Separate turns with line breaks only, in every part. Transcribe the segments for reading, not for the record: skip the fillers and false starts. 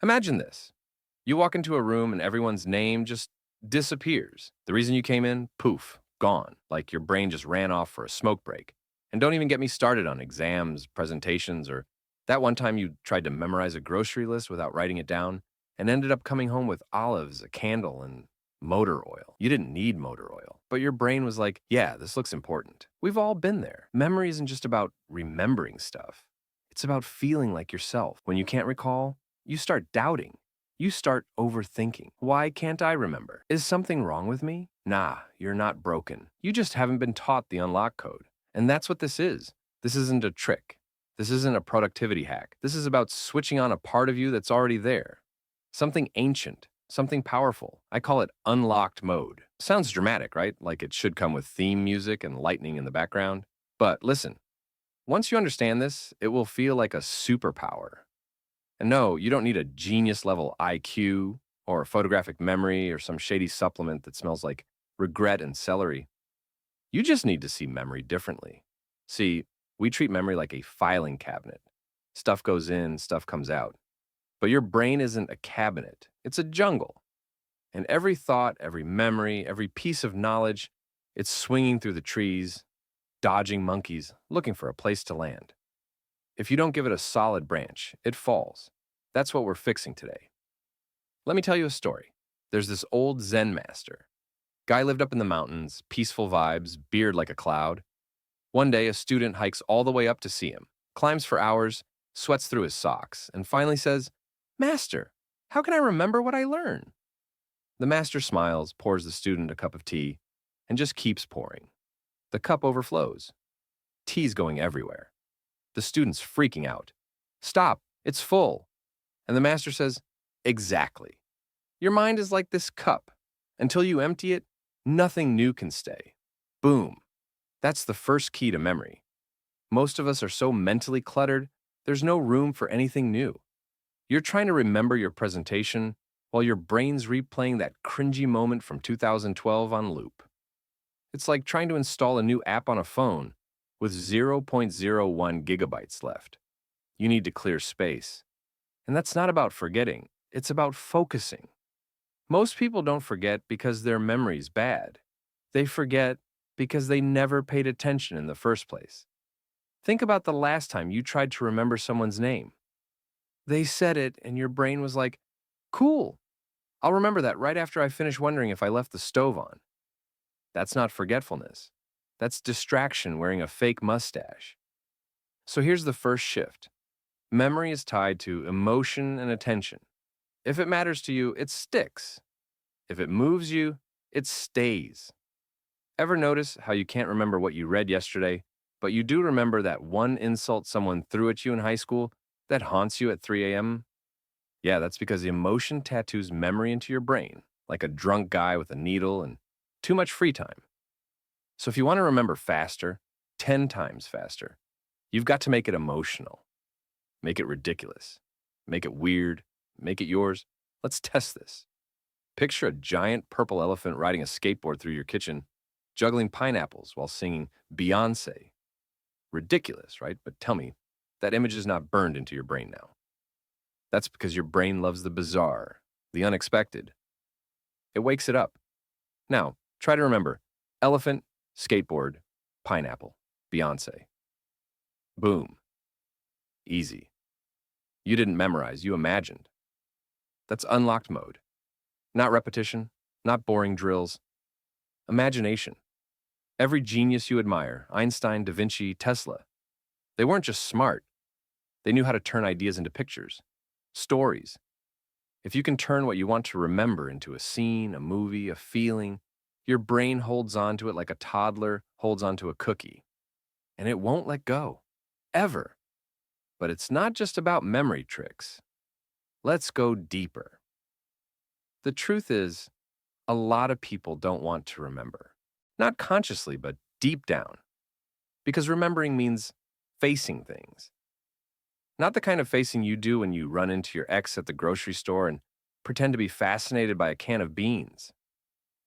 Imagine this. You walk into a room and everyone's name just disappears. The reason you came in, poof, gone, like your brain just ran off for a smoke break. And don't even get me started on exams, presentations, or that one time you tried to memorize a grocery list without writing it down and ended up coming home with olives, a candle, and motor oil. You didn't need motor oil, but your brain was like, yeah, this looks important. We've all been there. Memory isn't just about remembering stuff. It's about feeling like yourself. When you can't recall, you start doubting. You start overthinking. Why can't I remember? Is something wrong with me? Nah, you're not broken. You just haven't been taught the unlock code. And that's what this is. This isn't a trick. This isn't a productivity hack. This is about switching on a part of you that's already there. Something ancient, something powerful. I call it unlocked mode. Sounds dramatic, right? Like it should come with theme music and lightning in the background. But listen, once you understand this, it will feel like a superpower. And no, you don't need a genius level IQ or a photographic memory or some shady supplement that smells like regret and celery. You just need to see memory differently. See, we treat memory like a filing cabinet. Stuff goes in, stuff comes out. But your brain isn't a cabinet, it's a jungle. And every thought, every memory, every piece of knowledge, it's swinging through the trees, dodging monkeys, looking for a place to land. If you don't give it a solid branch, it falls. That's what we're fixing today. Let me tell you a story. There's this old Zen master. Guy lived up in the mountains, peaceful vibes, beard like a cloud. One day, a student hikes all the way up to see him, climbs for hours, sweats through his socks, and finally says, "Master, how can I remember what I learn?" The master smiles, pours the student a cup of tea, and just keeps pouring. The cup overflows. Tea's going everywhere. The student's freaking out. "Stop, it's full." And the master says, "Exactly. Your mind is like this cup. Until you empty it, nothing new can stay." Boom. That's the first key to memory. Most of us are so mentally cluttered, there's no room for anything new. You're trying to remember your presentation while your brain's replaying that cringy moment from 2012 on loop. It's like trying to install a new app on a phone with 0.01 gigabytes left. You need to clear space. And that's not about forgetting, it's about focusing. Most people don't forget because their memory's bad. They forget because they never paid attention in the first place. Think about the last time you tried to remember someone's name. They said it, and your brain was like, cool, I'll remember that right after I finish wondering if I left the stove on. That's not forgetfulness. That's distraction wearing a fake mustache. So here's the first shift. Memory is tied to emotion and attention. If it matters to you, it sticks. If it moves you, it stays. Ever notice how you can't remember what you read yesterday, but you do remember that one insult someone threw at you in high school that haunts you at 3 a.m.? Yeah, that's because emotion tattoos memory into your brain, like a drunk guy with a needle and too much free time. So if you want to remember faster, 10 times faster, you've got to make it emotional. Make it ridiculous. Make it weird. Make it yours. Let's test this. Picture a giant purple elephant riding a skateboard through your kitchen, juggling pineapples while singing Beyonce. Ridiculous, right? But tell me, that image is not burned into your brain now. That's because your brain loves the bizarre, the unexpected. It wakes it up. Now, try to remember elephant, skateboard, pineapple, Beyonce. Boom. Easy. You didn't memorize, you imagined. That's unlocked mode. Not repetition, not boring drills. Imagination. Every genius you admire, Einstein, Da Vinci, Tesla, they weren't just smart. They knew how to turn ideas into pictures, stories. If you can turn what you want to remember into a scene, a movie, a feeling, your brain holds on to it like a toddler holds onto a cookie. And it won't let go. Ever. But it's not just about memory tricks. Let's go deeper. The truth is, a lot of people don't want to remember. Not consciously, but deep down. Because remembering means facing things. Not the kind of facing you do when you run into your ex at the grocery store and pretend to be fascinated by a can of beans.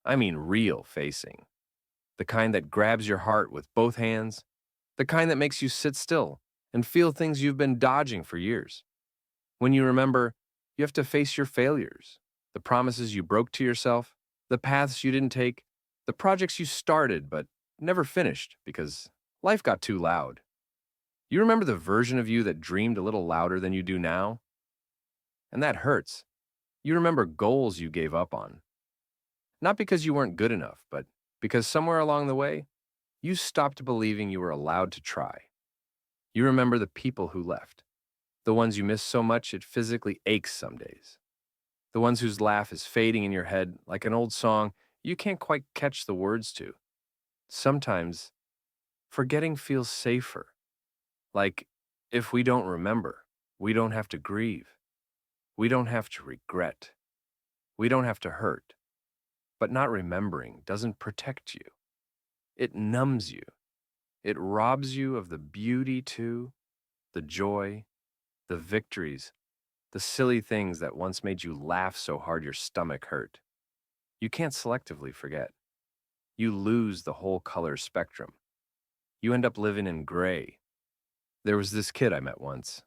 I mean real facing. The kind that grabs your heart with both hands. The kind that makes you sit still and feel things you've been dodging for years. When you remember, You have to face your failures, the promises you broke to yourself, the paths you didn't take, the projects you started but never finished because life got too loud. You remember the version of you that dreamed a little louder than you do now? And that hurts. You remember goals you gave up on. Not because you weren't good enough, but because somewhere along the way, you stopped believing you were allowed to try. You remember the people who left, the ones you miss so much it physically aches some days, the ones whose laugh is fading in your head like an old song you can't quite catch the words to. Sometimes, forgetting feels safer. Like, if we don't remember, we don't have to grieve. We don't have to regret. We don't have to hurt. But not remembering doesn't protect you. It numbs you. It robs you of the beauty, too, the joy, the victories, the silly things that once made you laugh so hard your stomach hurt. You can't selectively forget. You lose the whole color spectrum. You end up living in gray. There was this kid I met once.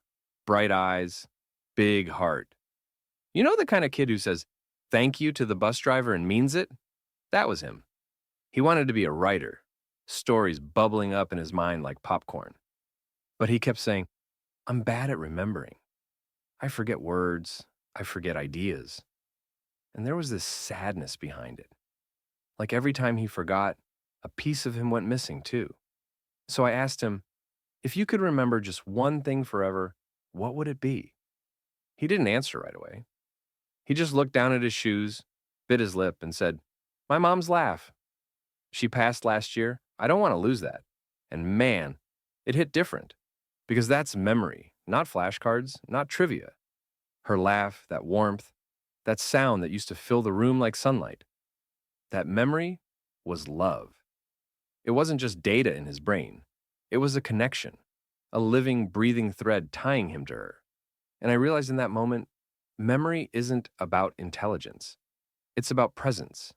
Bright eyes, big heart. You know the kind of kid who says, "Thank you" to the bus driver and means it? That was him. He wanted to be a writer, stories bubbling up in his mind like popcorn. But he kept saying, "I'm bad at remembering. I forget words. I forget ideas." And there was this sadness behind it. Like every time he forgot, a piece of him went missing too. So I asked him, if you could remember just one thing forever, what would it be? He didn't answer right away. He just looked down at his shoes, bit his lip, and said, "My mom's laugh. She passed last year. I don't want to lose that." And man, it hit different. Because that's memory, not flashcards, not trivia. Her laugh, that warmth, that sound that used to fill the room like sunlight. That memory was love. It wasn't just data in his brain. It was a connection, a living, breathing thread tying him to her. And I realized in that moment, memory isn't about intelligence. It's about presence.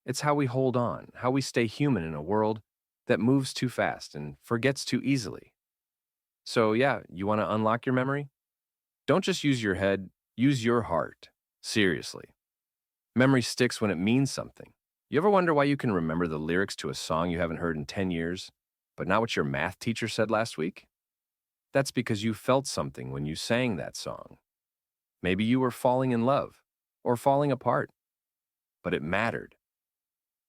It's how we hold on, how we stay human in a world that moves too fast and forgets too easily. So yeah, you want to unlock your memory? Don't just use your head, use your heart. Seriously. Memory sticks when it means something. You ever wonder why you can remember the lyrics to a song you haven't heard in 10 years, but not what your math teacher said last week? That's because you felt something when you sang that song. Maybe you were falling in love or falling apart, but it mattered,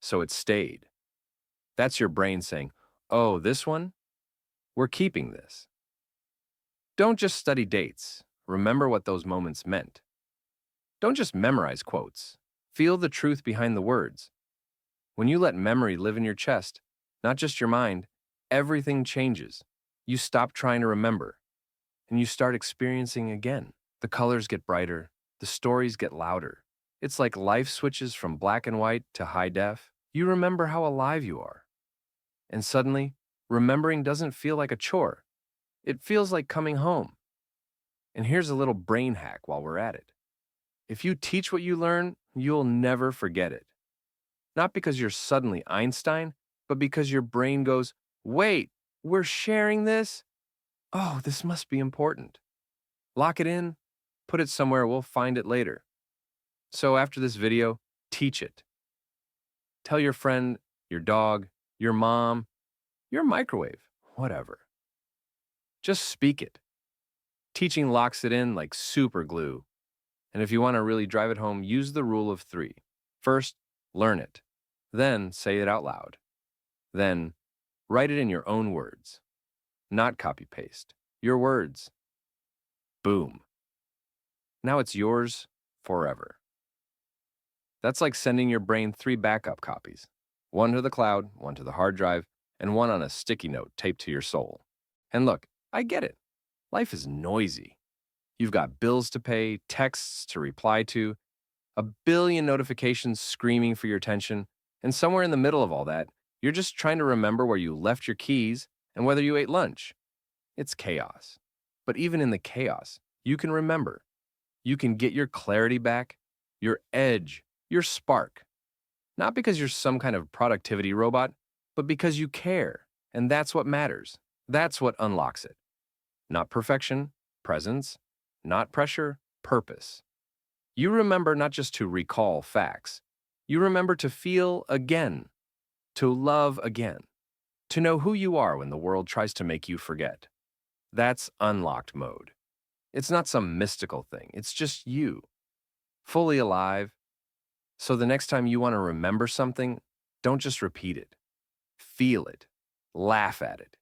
so it stayed. That's your brain saying, "Oh, this one? We're keeping this." Don't just study dates. Remember what those moments meant. Don't just memorize quotes. Feel the truth behind the words. When you let memory live in your chest, not just your mind, everything changes. You stop trying to remember, and you start experiencing again. The colors get brighter, the stories get louder. It's like life switches from black and white to high def. You remember how alive you are. And suddenly, remembering doesn't feel like a chore. It feels like coming home. And here's a little brain hack while we're at it. If you teach what you learn, you'll never forget it. Not because you're suddenly Einstein, but because your brain goes, "Wait, we're sharing this? Oh, this must be important." Lock it in, put it somewhere, we'll find it later. So after this video, teach it. Tell your friend, your dog, your mom, your microwave, whatever. Just speak it. Teaching locks it in like super glue. And if you want to really drive it home, use the rule of 3. First, learn it. Then say it out loud. Then write it in your own words. Not copy-paste. Your words. Boom. Now it's yours forever. That's like sending your brain 3 backup copies. One to the cloud, one to the hard drive, and one on a sticky note taped to your soul. And look, I get it. Life is noisy. You've got bills to pay, texts to reply to, a billion notifications screaming for your attention, and somewhere in the middle of all that, you're just trying to remember where you left your keys and whether you ate lunch. It's chaos. But even in the chaos, you can remember. You can get your clarity back, your edge, your spark. Not because you're some kind of productivity robot, but because you care. And that's what matters. That's what unlocks it. Not perfection, presence. Not pressure, purpose. You remember not just to recall facts, you remember to feel again, to love again, to know who you are when the world tries to make you forget. That's unlocked mode. It's not some mystical thing, it's just you, fully alive. So the next time you want to remember something, don't just repeat it. Feel it, laugh at it,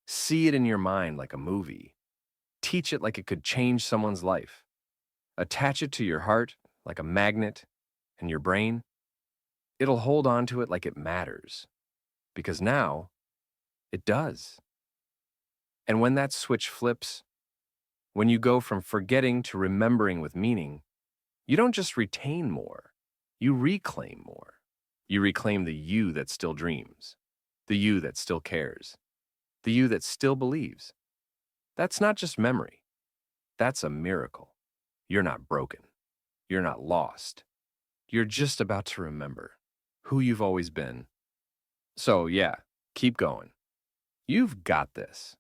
see it in your mind like a movie, teach it like it could change someone's life, attach it to your heart like a magnet, and your brain, it'll hold on to it like it matters, because now it does. And when that switch flips, when you go from forgetting to remembering with meaning, you don't just retain more, you reclaim more. You reclaim the you that still dreams, the you that still cares, the you that still believes. That's not just memory, that's a miracle. You're not broken, you're not lost. You're just about to remember who you've always been. So, yeah, keep going. You've got this.